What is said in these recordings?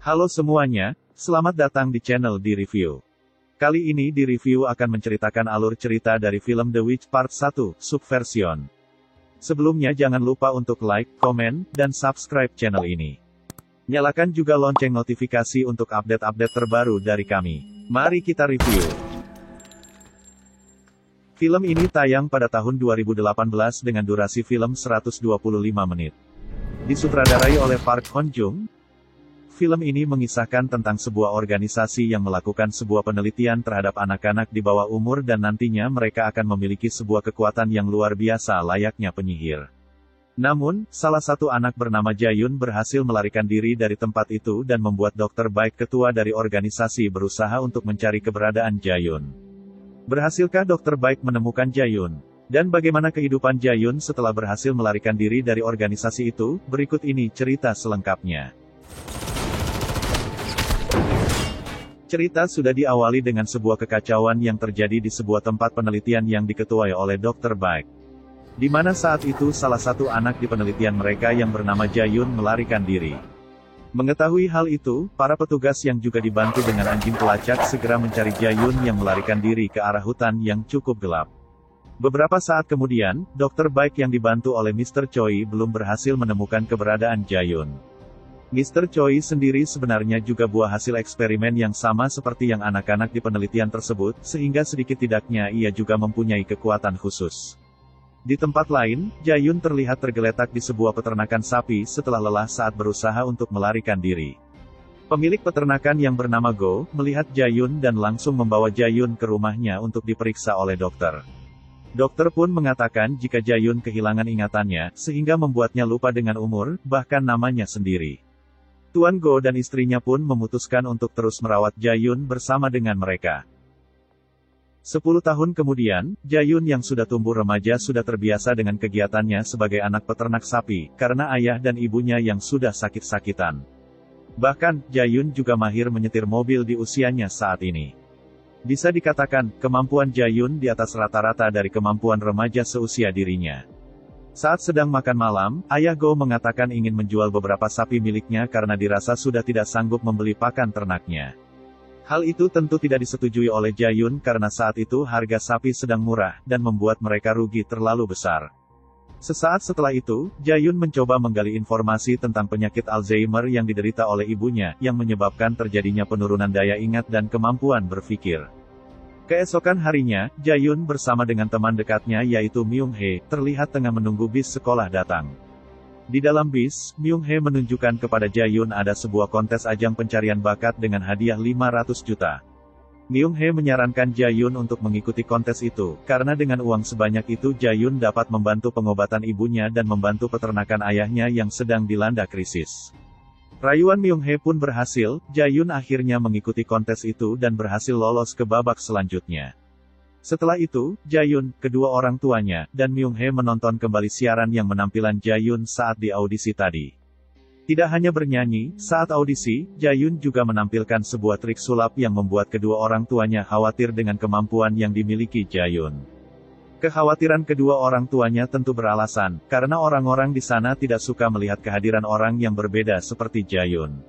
Halo semuanya, selamat datang di channel Di Review. Kali ini Di Review akan menceritakan alur cerita dari film The Witch Part 1, Subversion. Sebelumnya jangan lupa untuk like, komen, dan subscribe channel ini. Nyalakan juga lonceng notifikasi untuk update-update terbaru dari kami. Mari kita review. Film ini tayang pada tahun 2018 dengan durasi film 125 menit. Disutradarai oleh Park Hon Joong. Film ini mengisahkan tentang sebuah organisasi yang melakukan sebuah penelitian terhadap anak-anak di bawah umur dan nantinya mereka akan memiliki sebuah kekuatan yang luar biasa layaknya penyihir. Namun, salah satu anak bernama Jae-yoon berhasil melarikan diri dari tempat itu dan membuat Dr. Baek ketua dari organisasi berusaha untuk mencari keberadaan Jae-yoon. Berhasilkah Dr. Baek menemukan Jae-yoon? Dan bagaimana kehidupan Jae-yoon setelah berhasil melarikan diri dari organisasi itu? Berikut ini cerita selengkapnya. Cerita sudah diawali dengan sebuah kekacauan yang terjadi di sebuah tempat penelitian yang diketuai oleh Dr. Baek. Di mana saat itu salah satu anak di penelitian mereka yang bernama Jae-yoon melarikan diri. Mengetahui hal itu, para petugas yang juga dibantu dengan anjing pelacak segera mencari Jae-yoon yang melarikan diri ke arah hutan yang cukup gelap. Beberapa saat kemudian, Dr. Baek yang dibantu oleh Mr. Choi belum berhasil menemukan keberadaan Jae-yoon. Mr. Choi sendiri sebenarnya juga buah hasil eksperimen yang sama seperti yang anak-anak di penelitian tersebut, sehingga sedikit tidaknya ia juga mempunyai kekuatan khusus. Di tempat lain, Jae-yoon terlihat tergeletak di sebuah peternakan sapi setelah lelah saat berusaha untuk melarikan diri. Pemilik peternakan yang bernama Go, melihat Jae-yoon dan langsung membawa Jae-yoon ke rumahnya untuk diperiksa oleh dokter. Dokter pun mengatakan jika Jae-yoon kehilangan ingatannya, sehingga membuatnya lupa dengan umur, bahkan namanya sendiri. Tuan Go dan istrinya pun memutuskan untuk terus merawat Jae-yoon bersama dengan mereka. 10 tahun kemudian, Jae-yoon yang sudah tumbuh remaja sudah terbiasa dengan kegiatannya sebagai anak peternak sapi, karena ayah dan ibunya yang sudah sakit-sakitan. Bahkan, Jae-yoon juga mahir menyetir mobil di usianya saat ini. Bisa dikatakan, kemampuan Jae-yoon di atas rata-rata dari kemampuan remaja seusia dirinya. Saat sedang makan malam, ayah Go mengatakan ingin menjual beberapa sapi miliknya karena dirasa sudah tidak sanggup membeli pakan ternaknya. Hal itu tentu tidak disetujui oleh Jae-yoon karena saat itu harga sapi sedang murah, dan membuat mereka rugi terlalu besar. Sesaat setelah itu, Jae-yoon mencoba menggali informasi tentang penyakit Alzheimer yang diderita oleh ibunya, yang menyebabkan terjadinya penurunan daya ingat dan kemampuan berpikir. Keesokan harinya, Jae-yoon bersama dengan teman dekatnya yaitu Myung-hae, terlihat tengah menunggu bis sekolah datang. Di dalam bis, Myung-hae menunjukkan kepada Jae-yoon ada sebuah kontes ajang pencarian bakat dengan hadiah 500 juta. Myung-hae menyarankan Jae-yoon untuk mengikuti kontes itu, karena dengan uang sebanyak itu Jae-yoon dapat membantu pengobatan ibunya dan membantu peternakan ayahnya yang sedang dilanda krisis. Rayuan Myung-hae pun berhasil, Jae-yoon akhirnya mengikuti kontes itu dan berhasil lolos ke babak selanjutnya. Setelah itu, Jae-yoon, kedua orang tuanya, dan Myung-hae menonton kembali siaran yang menampilan Jae-yoon saat di audisi tadi. Tidak hanya bernyanyi, saat audisi, Jae-yoon juga menampilkan sebuah trik sulap yang membuat kedua orang tuanya khawatir dengan kemampuan yang dimiliki Jae-yoon. Kekhawatiran kedua orang tuanya tentu beralasan, karena orang-orang di sana tidak suka melihat kehadiran orang yang berbeda seperti Jae-yoon.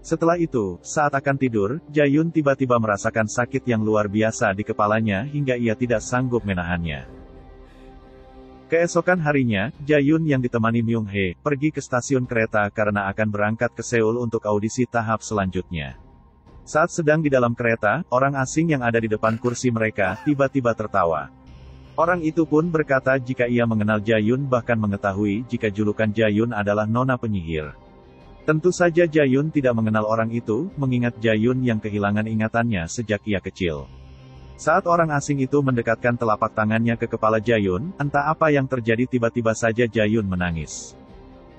Setelah itu, saat akan tidur, Jae-yoon tiba-tiba merasakan sakit yang luar biasa di kepalanya hingga ia tidak sanggup menahannya. Keesokan harinya, Jae-yoon yang ditemani Myung-hae, pergi ke stasiun kereta karena akan berangkat ke Seoul untuk audisi tahap selanjutnya. Saat sedang di dalam kereta, orang asing yang ada di depan kursi mereka, tiba-tiba tertawa. Orang itu pun berkata jika ia mengenal Jae-yoon bahkan mengetahui jika julukan Jae-yoon adalah Nona Penyihir. Tentu saja Jae-yoon tidak mengenal orang itu, mengingat Jae-yoon yang kehilangan ingatannya sejak ia kecil. Saat orang asing itu mendekatkan telapak tangannya ke kepala Jae-yoon, entah apa yang terjadi tiba-tiba saja Jae-yoon menangis.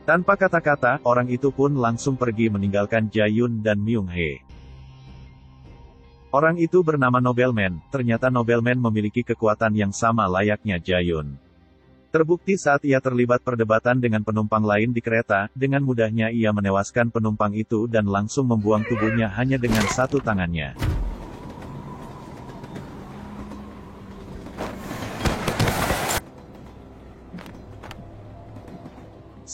Tanpa kata-kata, orang itu pun langsung pergi meninggalkan Jae-yoon dan Myung-hae. Orang itu bernama Nobelman, ternyata Nobelman memiliki kekuatan yang sama layaknya Jae-yoon. Terbukti saat ia terlibat perdebatan dengan penumpang lain di kereta, dengan mudahnya ia menewaskan penumpang itu dan langsung membuang tubuhnya hanya dengan satu tangannya.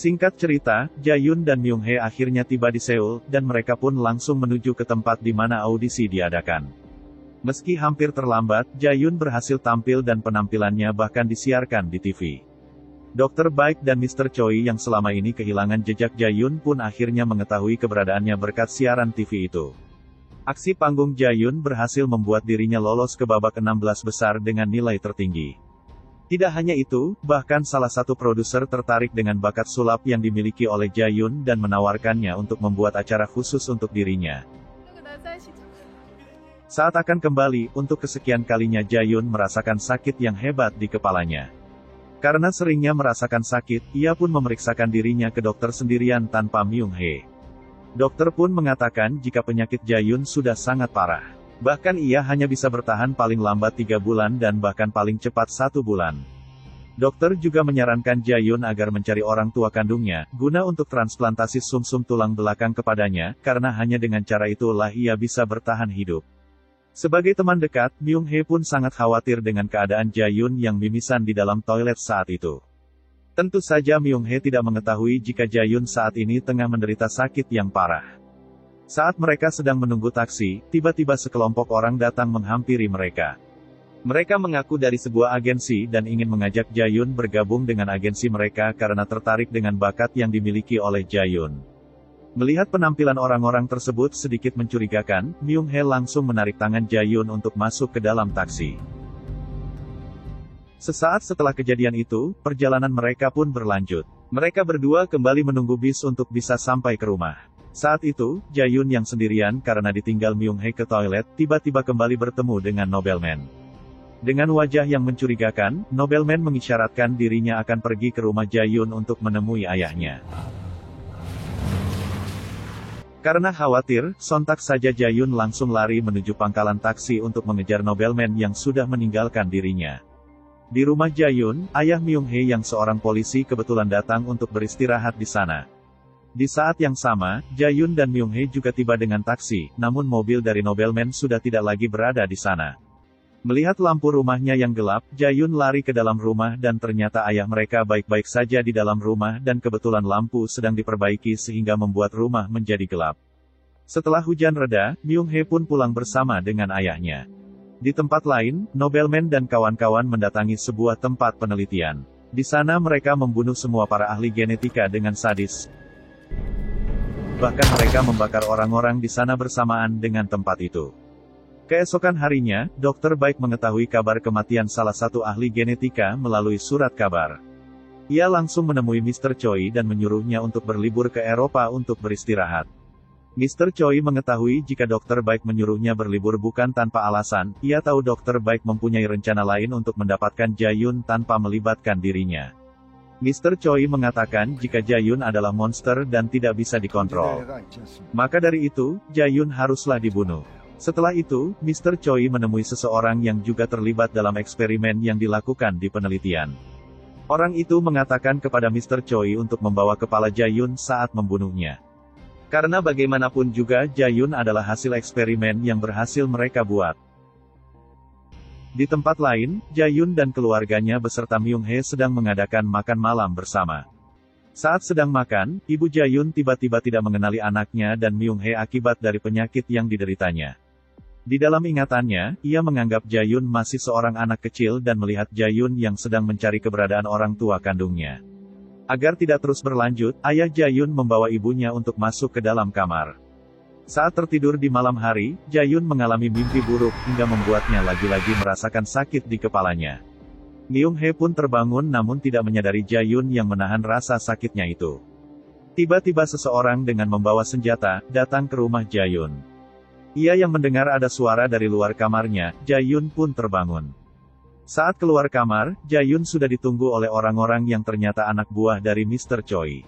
Singkat cerita, Jae-yoon dan Myung-hae akhirnya tiba di Seoul, dan mereka pun langsung menuju ke tempat di mana audisi diadakan. Meski hampir terlambat, Jae-yoon berhasil tampil dan penampilannya bahkan disiarkan di TV. Dr. Baek dan Mr. Choi yang selama ini kehilangan jejak Jae-yoon pun akhirnya mengetahui keberadaannya berkat siaran TV itu. Aksi panggung Jae-yoon berhasil membuat dirinya lolos ke babak 16 besar dengan nilai tertinggi. Tidak hanya itu, bahkan salah satu produser tertarik dengan bakat sulap yang dimiliki oleh Jae-yoon dan menawarkannya untuk membuat acara khusus untuk dirinya. Saat akan kembali, untuk kesekian kalinya Jae-yoon merasakan sakit yang hebat di kepalanya. Karena seringnya merasakan sakit, ia pun memeriksakan dirinya ke dokter sendirian tanpa Myung-hae. Dokter pun mengatakan jika penyakit Jae-yoon sudah sangat parah. Bahkan ia hanya bisa bertahan paling lambat 3 bulan dan bahkan paling cepat 1 bulan. Dokter juga menyarankan Jae-yoon agar mencari orang tua kandungnya, guna untuk transplantasi sumsum tulang belakang kepadanya, karena hanya dengan cara itulah ia bisa bertahan hidup. Sebagai teman dekat, Myung-hae pun sangat khawatir dengan keadaan Jae-yoon yang mimisan di dalam toilet saat itu. Tentu saja Myung-hae tidak mengetahui jika Jae-yoon saat ini tengah menderita sakit yang parah. Saat mereka sedang menunggu taksi, tiba-tiba sekelompok orang datang menghampiri mereka. Mereka mengaku dari sebuah agensi dan ingin mengajak Jae-yoon bergabung dengan agensi mereka karena tertarik dengan bakat yang dimiliki oleh Jae-yoon. Melihat penampilan orang-orang tersebut sedikit mencurigakan, Myung-hae langsung menarik tangan Jae-yoon untuk masuk ke dalam taksi. Sesaat setelah kejadian itu, perjalanan mereka pun berlanjut. Mereka berdua kembali menunggu bis untuk bisa sampai ke rumah. Saat itu, Jae-yoon yang sendirian karena ditinggal Myung-hae ke toilet, tiba-tiba kembali bertemu dengan Nobelman. Dengan wajah yang mencurigakan, Nobelman mengisyaratkan dirinya akan pergi ke rumah Jae-yoon untuk menemui ayahnya. Karena khawatir, sontak saja Jae-yoon langsung lari menuju pangkalan taksi untuk mengejar Nobelman yang sudah meninggalkan dirinya. Di rumah Jae-yoon, ayah Myung-hae yang seorang polisi kebetulan datang untuk beristirahat di sana. Di saat yang sama, Jae-yoon dan Myung-hae juga tiba dengan taksi, namun mobil dari Nobelman sudah tidak lagi berada di sana. Melihat lampu rumahnya yang gelap, Jae-yoon lari ke dalam rumah dan ternyata ayah mereka baik-baik saja di dalam rumah dan kebetulan lampu sedang diperbaiki sehingga membuat rumah menjadi gelap. Setelah hujan reda, Myung-hae pun pulang bersama dengan ayahnya. Di tempat lain, Nobelman dan kawan-kawan mendatangi sebuah tempat penelitian. Di sana mereka membunuh semua para ahli genetika dengan sadis. Bahkan mereka membakar orang-orang di sana bersamaan dengan tempat itu. Keesokan harinya, Dr. Baek mengetahui kabar kematian salah satu ahli genetika melalui surat kabar. Ia langsung menemui Mr. Choi dan menyuruhnya untuk berlibur ke Eropa untuk beristirahat. Mr. Choi mengetahui jika Dr. Baek menyuruhnya berlibur bukan tanpa alasan, ia tahu Dr. Baek mempunyai rencana lain untuk mendapatkan Jae-yoon tanpa melibatkan dirinya. Mr. Choi mengatakan jika Jae-yoon adalah monster dan tidak bisa dikontrol. Maka dari itu, Jae-yoon haruslah dibunuh. Setelah itu, Mr. Choi menemui seseorang yang juga terlibat dalam eksperimen yang dilakukan di penelitian. Orang itu mengatakan kepada Mr. Choi untuk membawa kepala Jae-yoon saat membunuhnya. Karena bagaimanapun juga Jae-yoon adalah hasil eksperimen yang berhasil mereka buat. Di tempat lain, Jae-yoon dan keluarganya beserta Myung-hae sedang mengadakan makan malam bersama. Saat sedang makan, ibu Jae-yoon tiba-tiba tidak mengenali anaknya dan Myung-hae akibat dari penyakit yang dideritanya. Di dalam ingatannya, ia menganggap Jae-yoon masih seorang anak kecil dan melihat Jae-yoon yang sedang mencari keberadaan orang tua kandungnya. Agar tidak terus berlanjut, ayah Jae-yoon membawa ibunya untuk masuk ke dalam kamar. Saat tertidur di malam hari, Jae-yoon mengalami mimpi buruk hingga membuatnya lagi-lagi merasakan sakit di kepalanya. Myung-hae pun terbangun namun tidak menyadari Jae-yoon yang menahan rasa sakitnya itu. Tiba-tiba seseorang dengan membawa senjata, datang ke rumah Jae-yoon. Ia yang mendengar ada suara dari luar kamarnya, Jae-yoon pun terbangun. Saat keluar kamar, Jae-yoon sudah ditunggu oleh orang-orang yang ternyata anak buah dari Mr. Choi.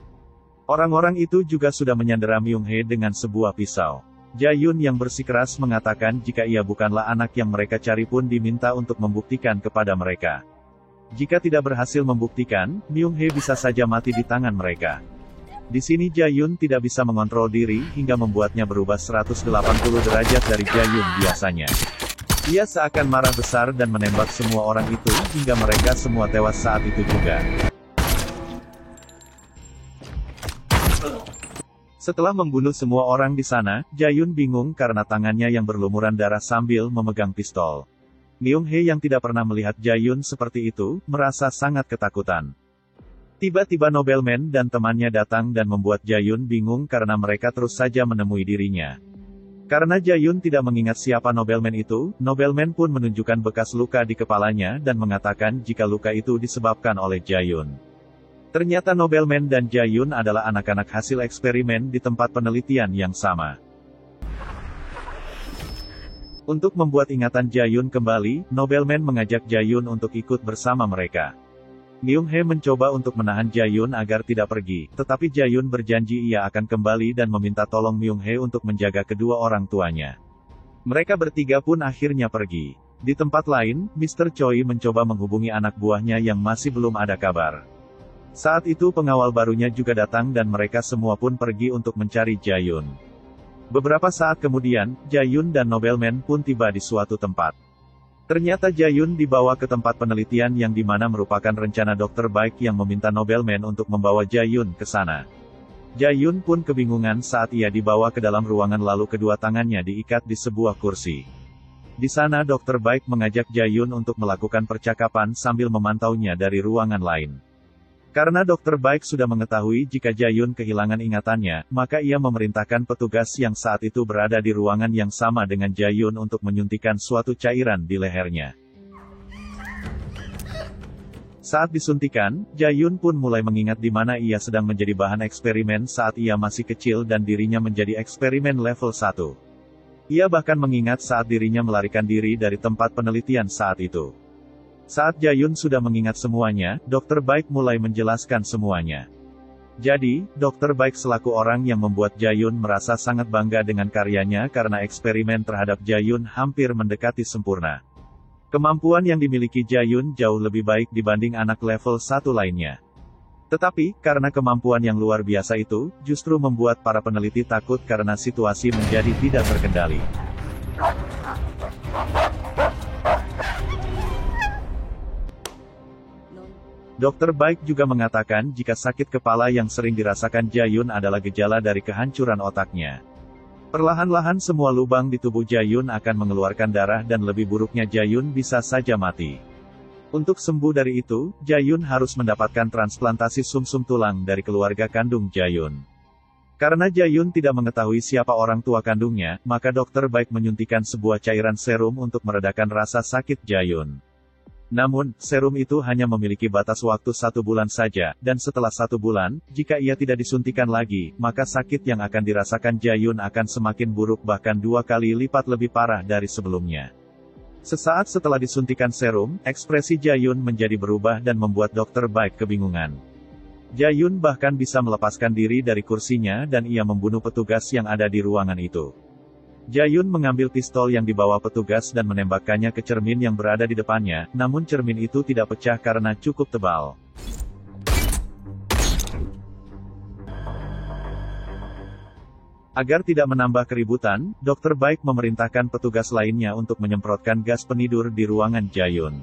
Orang-orang itu juga sudah menyandera Myung-hae dengan sebuah pisau. Jae-yoon yang bersikeras mengatakan jika ia bukanlah anak yang mereka cari pun diminta untuk membuktikan kepada mereka. Jika tidak berhasil membuktikan, Myung-hae bisa saja mati di tangan mereka. Di sini Jae-yoon tidak bisa mengontrol diri hingga membuatnya berubah 180 derajat dari Jae-yoon biasanya. Ia seakan marah besar dan menembak semua orang itu hingga mereka semua tewas saat itu juga. Setelah membunuh semua orang di sana, Jae-yun bingung karena tangannya yang berlumuran darah sambil memegang pistol. Myung-hae yang tidak pernah melihat Jae-yun seperti itu, merasa sangat ketakutan. Tiba-tiba Nobleman dan temannya datang dan membuat Jae-yun bingung karena mereka terus saja menemui dirinya. Karena Jae-yun tidak mengingat siapa Nobleman itu, Nobleman pun menunjukkan bekas luka di kepalanya dan mengatakan jika luka itu disebabkan oleh Jae-yun. Ternyata Nobleman dan Jae-yun adalah anak-anak hasil eksperimen di tempat penelitian yang sama. Untuk membuat ingatan Jae-yun kembali, Nobleman mengajak Jae-yun untuk ikut bersama mereka. Myung-hae mencoba untuk menahan Jae-yun agar tidak pergi, tetapi Jae-yun berjanji ia akan kembali dan meminta tolong Myung-hae untuk menjaga kedua orang tuanya. Mereka bertiga pun akhirnya pergi. Di tempat lain, Mr. Choi mencoba menghubungi anak buahnya yang masih belum ada kabar. Saat itu pengawal barunya juga datang dan mereka semua pun pergi untuk mencari Jae-yun. Beberapa saat kemudian, Jae-yun dan Nobleman pun tiba di suatu tempat. Ternyata Jae-yun dibawa ke tempat penelitian yang dimana merupakan rencana Dr. Baek yang meminta Nobleman untuk membawa Jae-yun ke sana. Jae-yun pun kebingungan saat ia dibawa ke dalam ruangan lalu kedua tangannya diikat di sebuah kursi. Di sana Dr. Baek mengajak Jae-yun untuk melakukan percakapan sambil memantaunya dari ruangan lain. Karena Dr. Baek sudah mengetahui jika Jae-yun kehilangan ingatannya, maka ia memerintahkan petugas yang saat itu berada di ruangan yang sama dengan Jae-yun untuk menyuntikkan suatu cairan di lehernya. Saat disuntikan, Jae-yun pun mulai mengingat di mana ia sedang menjadi bahan eksperimen saat ia masih kecil dan dirinya menjadi eksperimen level 1. Ia bahkan mengingat saat dirinya melarikan diri dari tempat penelitian saat itu. Saat Jae-yun sudah mengingat semuanya, Dr. Baek mulai menjelaskan semuanya. Jadi, Dr. Baek selaku orang yang membuat Jae-yun merasa sangat bangga dengan karyanya karena eksperimen terhadap Jae-yun hampir mendekati sempurna. Kemampuan yang dimiliki Jae-yun jauh lebih baik dibanding anak level 1 lainnya. Tetapi, karena kemampuan yang luar biasa itu, justru membuat para peneliti takut karena situasi menjadi tidak terkendali. Dr. Baek juga mengatakan jika sakit kepala yang sering dirasakan Jae-yun adalah gejala dari kehancuran otaknya. Perlahan-lahan semua lubang di tubuh Jae-yun akan mengeluarkan darah dan lebih buruknya Jae-yun bisa saja mati. Untuk sembuh dari itu, Jae-yun harus mendapatkan transplantasi sumsum tulang dari keluarga kandung Jae-yun. Karena Jae-yun tidak mengetahui siapa orang tua kandungnya, maka Dr. Baek menyuntikkan sebuah cairan serum untuk meredakan rasa sakit Jae-yun. Namun, serum itu hanya memiliki batas waktu 1 bulan saja, dan setelah 1 bulan, jika ia tidak disuntikan lagi, maka sakit yang akan dirasakan Jae-yun akan semakin buruk bahkan 2 kali lipat lebih parah dari sebelumnya. Sesaat setelah disuntikan serum, ekspresi Jae-yun menjadi berubah dan membuat Dr. Baek kebingungan. Jae-yun bahkan bisa melepaskan diri dari kursinya dan ia membunuh petugas yang ada di ruangan itu. Jae-yun mengambil pistol yang dibawa petugas dan menembakkannya ke cermin yang berada di depannya, namun cermin itu tidak pecah karena cukup tebal. Agar tidak menambah keributan, Dr. Baek memerintahkan petugas lainnya untuk menyemprotkan gas penidur di ruangan Jae-yun.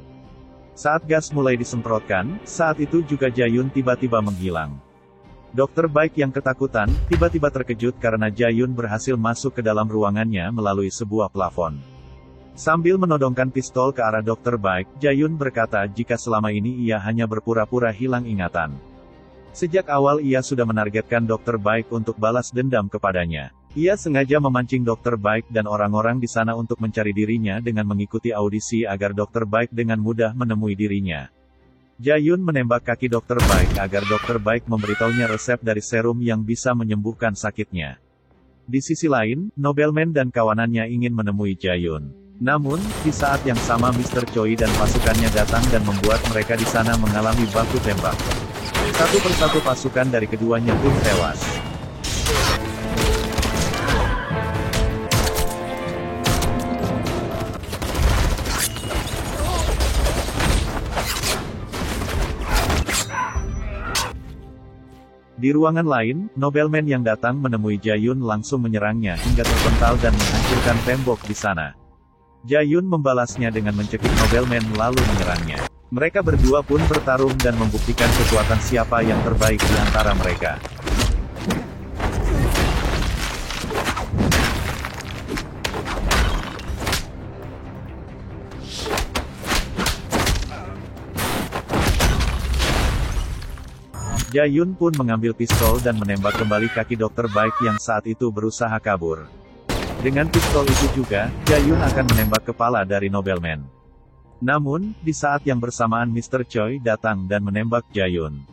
Saat gas mulai disemprotkan, saat itu juga Jae-yun tiba-tiba menghilang. Dr. Baek yang ketakutan, tiba-tiba terkejut karena Jae-yun berhasil masuk ke dalam ruangannya melalui sebuah plafon. Sambil menodongkan pistol ke arah Dr. Baek, Jae-yun berkata jika selama ini ia hanya berpura-pura hilang ingatan. Sejak awal ia sudah menargetkan Dr. Baek untuk balas dendam kepadanya. Ia sengaja memancing Dr. Baek dan orang-orang di sana untuk mencari dirinya dengan mengikuti audisi agar Dr. Baek dengan mudah menemui dirinya. Jae-yun menembak kaki Dr. Baek agar Dr. Baek memberitahunya resep dari serum yang bisa menyembuhkan sakitnya. Di sisi lain, Nobleman dan kawanannya ingin menemui Jae-yun. Namun, di saat yang sama Mr. Choi dan pasukannya datang dan membuat mereka di sana mengalami baku tembak. Satu persatu pasukan dari keduanya pun tewas. Di ruangan lain, Nobleman yang datang menemui Jae-yun langsung menyerangnya hingga terpental dan menghancurkan tembok di sana. Jae-yun membalasnya dengan mencekik Nobleman lalu menyerangnya. Mereka berdua pun bertarung dan membuktikan kekuatan siapa yang terbaik di antara mereka. Jae-yun pun mengambil pistol dan menembak kembali kaki Dr. Baik yang saat itu berusaha kabur. Dengan pistol itu juga, Jae-yun akan menembak kepala dari Nobelman. Namun, di saat yang bersamaan Mr. Choi datang dan menembak Jae-yun.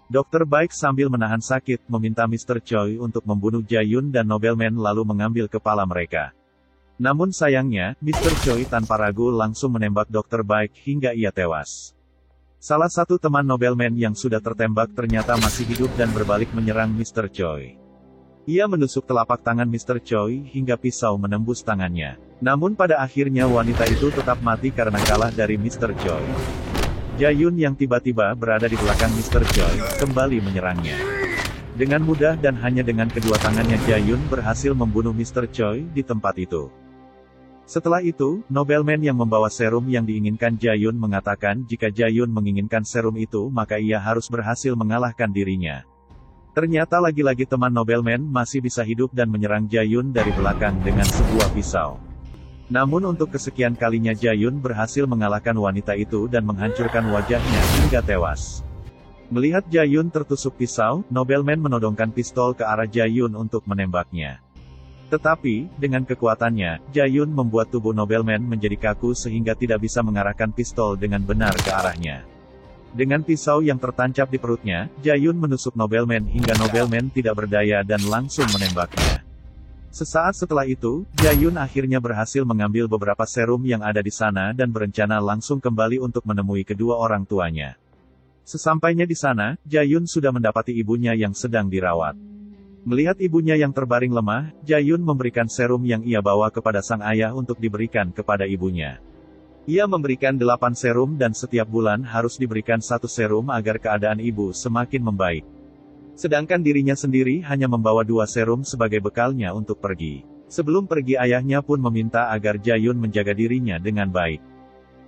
Dr. Baik sambil menahan sakit meminta Mr. Choi untuk membunuh Jae-yun dan Nobelman lalu mengambil kepala mereka. Namun sayangnya, Mr. Choi tanpa ragu langsung menembak Dr. Baik hingga ia tewas. Salah satu teman Nobelman yang sudah tertembak ternyata masih hidup dan berbalik menyerang Mr. Choi. Ia menusuk telapak tangan Mr. Choi hingga pisau menembus tangannya. Namun pada akhirnya wanita itu tetap mati karena kalah dari Mr. Choi. Jae-yun yang tiba-tiba berada di belakang Mr. Choi, kembali menyerangnya. Dengan mudah dan hanya dengan kedua tangannya Jae-yun berhasil membunuh Mr. Choi di tempat itu. Setelah itu, Nobelman yang membawa serum yang diinginkan Jae-yun mengatakan jika Jae-yun menginginkan serum itu maka ia harus berhasil mengalahkan dirinya. Ternyata lagi-lagi teman Nobelman masih bisa hidup dan menyerang Jae-yun dari belakang dengan sebuah pisau. Namun untuk kesekian kalinya Jae-yun berhasil mengalahkan wanita itu dan menghancurkan wajahnya hingga tewas. Melihat Jae-yun tertusuk pisau, Nobelman menodongkan pistol ke arah Jae-yun untuk menembaknya. Tetapi, dengan kekuatannya, Jae-yun membuat tubuh Nobelman menjadi kaku sehingga tidak bisa mengarahkan pistol dengan benar ke arahnya. Dengan pisau yang tertancap di perutnya, Jae-yun menusuk Nobelman hingga Nobelman tidak berdaya dan langsung menembaknya. Sesaat setelah itu, Jae-yun akhirnya berhasil mengambil beberapa serum yang ada di sana dan berencana langsung kembali untuk menemui kedua orang tuanya. Sesampainya di sana, Jae-yun sudah mendapati ibunya yang sedang dirawat. Melihat ibunya yang terbaring lemah, Jae-yun memberikan serum yang ia bawa kepada sang ayah untuk diberikan kepada ibunya. Ia memberikan 8 serum dan setiap bulan harus diberikan 1 serum agar keadaan ibu semakin membaik. Sedangkan dirinya sendiri hanya membawa 2 serum sebagai bekalnya untuk pergi. Sebelum pergi ayahnya pun meminta agar Jae-yun menjaga dirinya dengan baik.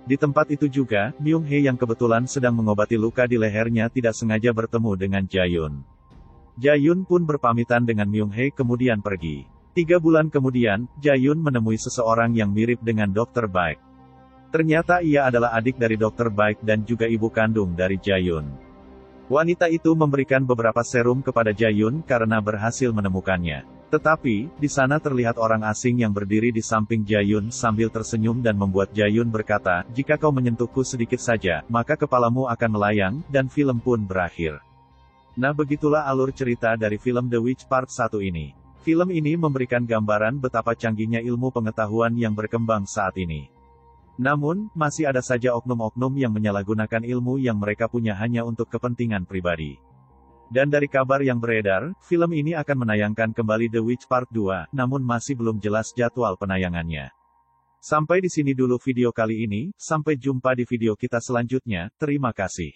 Di tempat itu juga, Myung-hae yang kebetulan sedang mengobati luka di lehernya tidak sengaja bertemu dengan Jae-yun. Jae-yun pun berpamitan dengan Myung-hae kemudian pergi. 3 bulan kemudian, Jae-yun menemui seseorang yang mirip dengan Dr. Baek. Ternyata ia adalah adik dari Dr. Baek dan juga ibu kandung dari Jae-yun. Wanita itu memberikan beberapa serum kepada Jae-yun karena berhasil menemukannya. Tetapi, di sana terlihat orang asing yang berdiri di samping Jae-yun sambil tersenyum dan membuat Jae-yun berkata, "Jika kau menyentuhku sedikit saja, maka kepalamu akan melayang," dan film pun berakhir. Nah begitulah alur cerita dari film The Witch Part 1 ini. Film ini memberikan gambaran betapa canggihnya ilmu pengetahuan yang berkembang saat ini. Namun, masih ada saja oknum-oknum yang menyalahgunakan ilmu yang mereka punya hanya untuk kepentingan pribadi. Dan dari kabar yang beredar, film ini akan menayangkan kembali The Witch Part 2, namun masih belum jelas jadwal penayangannya. Sampai di sini dulu video kali ini, sampai jumpa di video kita selanjutnya, terima kasih.